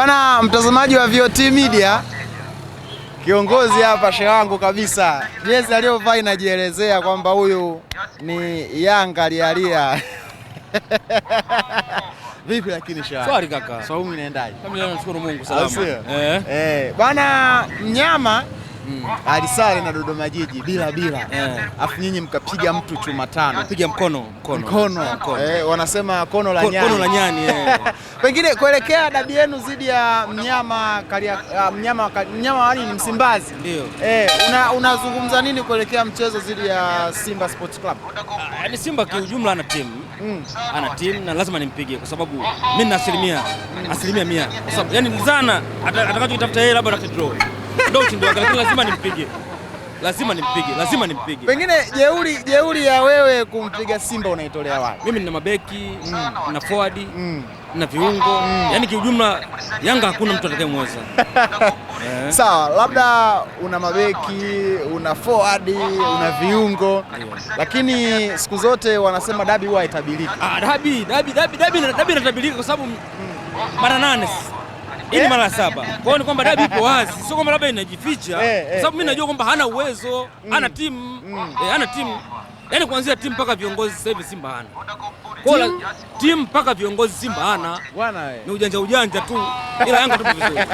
Bana, mtazamaji wa VOT Media, kiongozi hapa shehe wangu kabisa. Jezi aliyovaa inajielezea kwamba huyu ni Yanga alialia. Vipi lakini shehe? Swali kaka. Saumu inaendaje? Kama leo nashukuru Mungu salama. Bana, mnyama alisale na Dodoma Jiji bila. Afu nyinyi mkapiga mtu chuma tano. Piga mkono. Wanasema kono la nyani. Kono la nyani. Pengine kuelekea dabi yenu dhidi ya mnyama wani ni Msimbazi. Ndio. Unazungumza nini kuelekea mchezo dhidi ya Simba Sports Club? Yaani Simba kiujumla ana timu. Ana timu na lazima nimpige kwa sababu mimi na asilimia 100. Kwa sababu yani mzana atakachokitafuta yeye labda atafute draw. Ndio ushindi wake, lakini lazima nimpige. Pengine jeuri ya wewe kumpiga Simba unaitolea wapi? Mimi nina mabeki, na forward, na viungo. Yaani kiujumla Yanga hakuna mtu atakayemweza. Sawa, labda una mabeki, una forward, una viungo. Lakini siku zote wanasema dabi huwa haitabiriki. Dabi inatabirika kwa sababu mara 8. Hii mara 7. Kwa hiyo ni kwamba dabi ipo wazi, sio kwamba labda inajificha. Kwa sababu mimi najua kwamba hana uwezo, hana timu, hana timu. Yaani kuanzia timu mpaka viongozi sasa hivi Simba hana. Kwa hiyo timu mpaka viongozi Simba hana. Bwana ni ujanja tu. Ila Yanga tupo vizuri.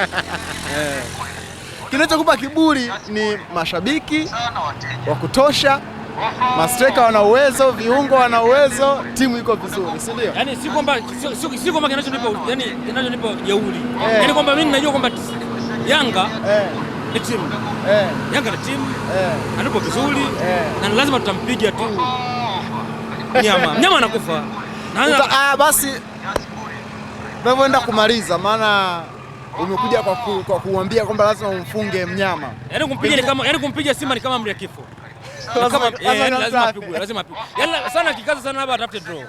Kinachokupa kiburi ni mashabiki wa kutosha. Mastreka wana uwezo, viungo wana uwezo, timu iko vizuri, si ndio? Yaani si kwamba kinachonipa jeuri. Yaani kwamba mimi najua kwamba Yanga ni timu. Yanga ni timu. Anapo vizuri na lazima tutampiga tu. Mnyama anakufa. Basi tunavyoenda kumaliza, maana umekuja kwa kuambia kwamba lazima umfunge mnyama. Yaani kumpiga Simba ni kama amri ya kifo. Lazima apigwe. Yaani sana kikaza sana hapa atafute draw.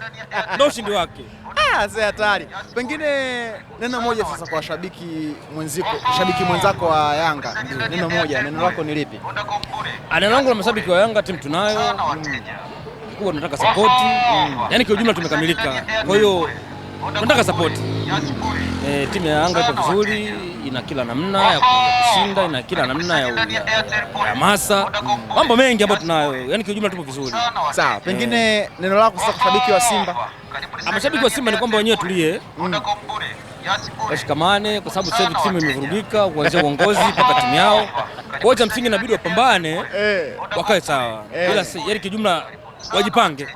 Ndio ushindi wake. Sasa hatari. Pengine neno moja sasa kwa shabiki mwenzako wa Yanga. Neno lako ni lipi? Neno langu la mashabiki wa Yanga, timu tunayo. Kwa tunataka support. Yaani kwa ujumla tumekamilika. Kwa hiyo tunataka support. Timu ya Yanga ipo vizuri, ina kila namna ya kushinda, ina kila namna ya hamasa. Mambo mengi ambayo tunayo. Yaani kwa ujumla tupo vizuri. Sawa. Pengine neno lako sasa kwa shabiki wa Simba? Mashabiki wa Simba ni kwamba wenyewe tulie. Washikamane kwa sababu sasa hivi timu imevurugika kuanzia uongozi mpaka timu yao. Kwa hiyo msingi inabidi wapambane, wakae sawa. Ila yaani kijumla wajipange.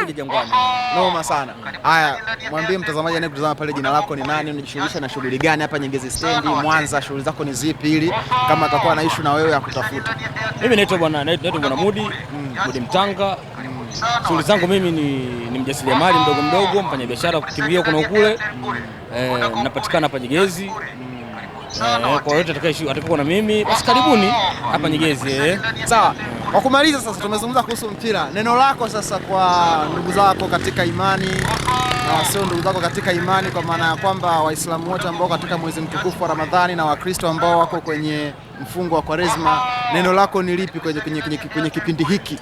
Kuja Jangwani. Noma sana. Haya, mwambie mtazamaji anayekutazama pale jina lako ni nani, unajishughulisha na shughuli gani hapa Nyegezi Stendi, Mwanza, shughuli zako ni zipi ili kama atakuwa na issue na wewe ya kutafuta. Mimi naitwa Bwana Mudi Mtanga. Shughuli zangu mimi ni mjasiriamali mdogo, mfanya biashara kukimbia kuna ukule. Napatikana hapa Nyegezi. Kwa yote atakayokuwa na mimi basi karibuni hapa Nyegezi. Sawa. Kwa kumaliza sasa, tumezungumza kuhusu mpira. Neno lako sasa kwa ndugu zako katika imani na wasio ndugu zako katika imani, kwa maana ya kwamba Waislamu wote ambao katika mwezi mtukufu wa Ramadhani na Wakristo ambao wako kwenye mfungo wa Kwaresma, neno lako ni lipi kwenye kipindi hiki?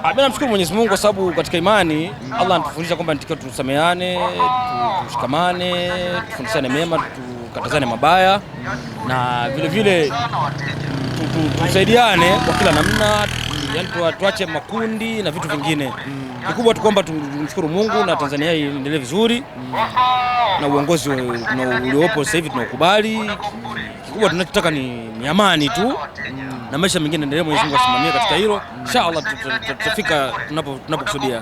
Mimi namshukuru Mwenyezi Mungu kwa sababu katika imani Allah anatufundisha kwamba nitakiwa tusameane, tushikamane, tufundishane mema, tukatazane mabaya na vile tusaidiane kwa kila namna, yaani tuache makundi na vitu vingine. Kikubwa tu kwamba tumshukuru Mungu na Tanzania iendelee vizuri na uongozi uliopo sasa hivi tunaukubali. Kikubwa tunachotaka ni amani tu na maisha mengine endelee, Mwenyezi Mungu asimamie katika hilo. Inshallah tutafika tunapokusudia.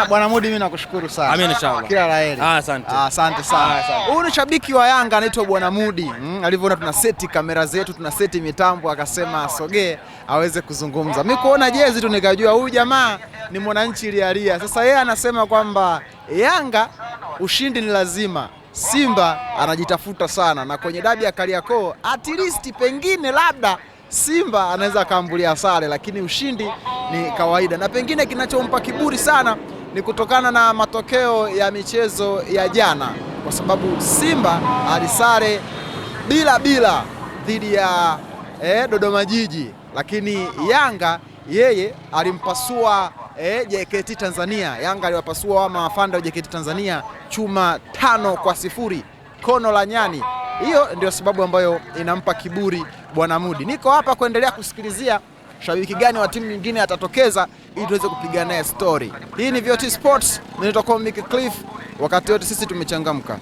Bwana Mudi, mimi nakushukuru sana. Amen, inshallah. Kila laheri. Asante sana. Huyu ni shabiki wa Yanga anaitwa Bwana Mudi. Alivyoona tuna seti kamera zetu, tuna seti mitambo, akasema asogee aweze kuzungumza. Mimi kuona jezi tu nikajua huyu jamaa ni mwananchi lialia. Sasa yeye anasema kwamba Yanga ushindi ni lazima, Simba anajitafuta sana, na kwenye dabi ya Kariakoo at least pengine labda Simba anaweza kaambulia sare, lakini ushindi ni kawaida. Na pengine kinachompa kiburi sana ni kutokana na matokeo ya michezo ya jana, kwa sababu Simba alisare bila dhidi ya Dodoma Jiji, lakini Yanga yeye alimpasua JKT Tanzania. Yanga aliwapasua mafanda wa JKT Tanzania chuma 5-0, kono la nyani. Hiyo ndio sababu ambayo inampa kiburi Bwana Mudi. Niko hapa kuendelea kusikilizia shabiki gani wa timu nyingine atatokeza ili tuweze kupiga naye story. Hii ni VOT Sports, ninaitwa Comic Cliff. Wakati wote sisi tumechangamka.